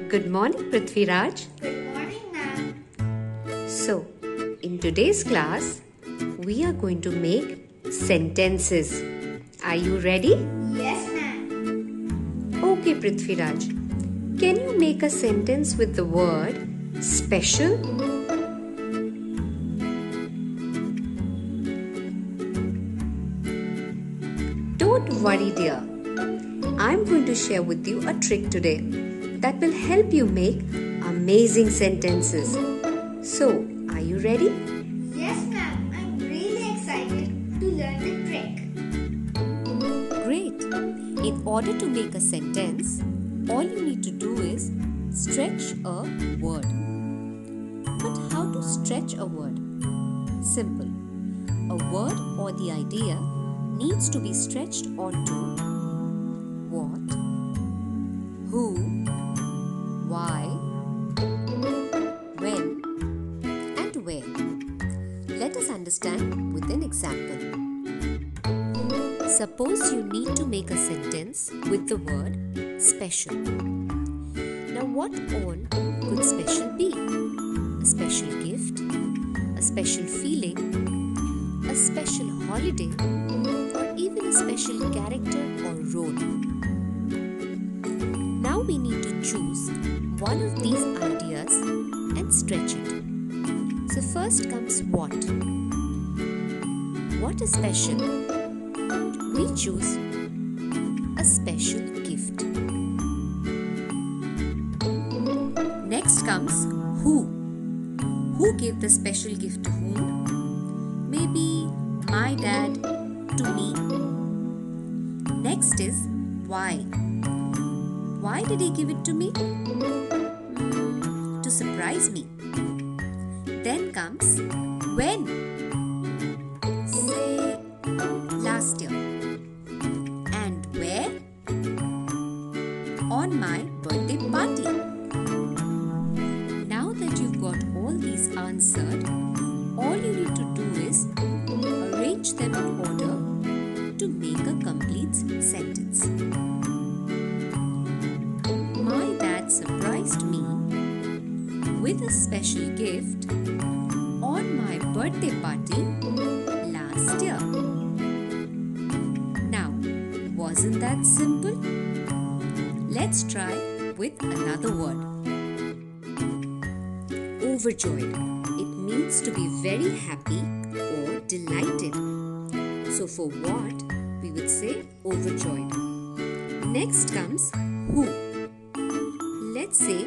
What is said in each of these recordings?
Good morning, Prithviraj. Good morning, ma'am. So, in today's class, we are going to make sentences. Are you ready? Yes, ma'am. Okay, Prithviraj. Can you make a sentence with the word special? Don't worry, dear. I'm going to share with you a trick today that will help you make amazing sentences. So, are you ready? Yes, ma'am. I'm really excited to learn the trick. Great. In order to make a sentence, all you need to do is stretch a word. But how to stretch a word? Simple. A word or the idea needs to be stretched onto what, who, why, when, and where. Let us understand with an example. Suppose you need to make a sentence with the word special. Now, what all could special be? A special gift, a special feeling, a special holiday, or even a special character or role. Now we need to choose one of these ideas and stretch it. So first comes what. What is special? We choose a special gift. Next comes who. Who gave the special gift to whom? Maybe my dad to me. Next is why. Why did he give it to me? To surprise me. Then comes when. Say last year. And where? On my birthday party. Now that you've got all these answered, all you need to do is arrange them in order to make a complete sentence. My dad surprised me with a special gift on my birthday party last year. Now, wasn't that simple? Let's try with another word. Overjoyed. It means to be very happy or delighted. So for what, we would say overjoyed. Next comes who. Let's say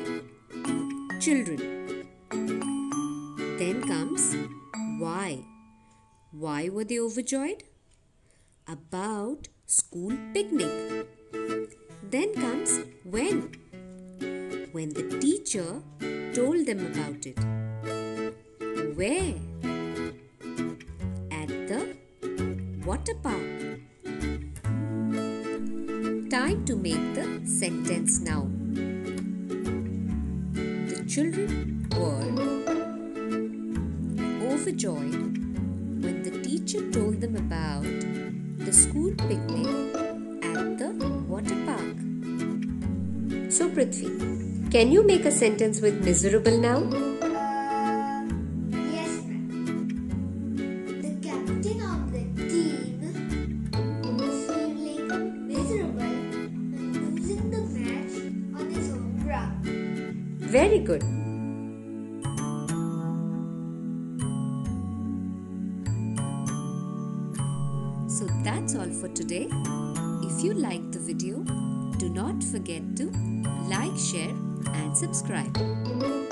children. Then comes why. Why were they overjoyed? About school picnic. Then comes when. When the teacher told them about it. Where? At the water park. Time to make the sentence now. The children were overjoyed when the teacher told them about the school picnic at the water park. So, Prithvi, can you make a sentence with miserable now? Yes, ma'am. The captain of the team was feeling miserable and losing the match on his home ground. Very good. So that's all for today. If you liked the video, do not forget to like, share and subscribe.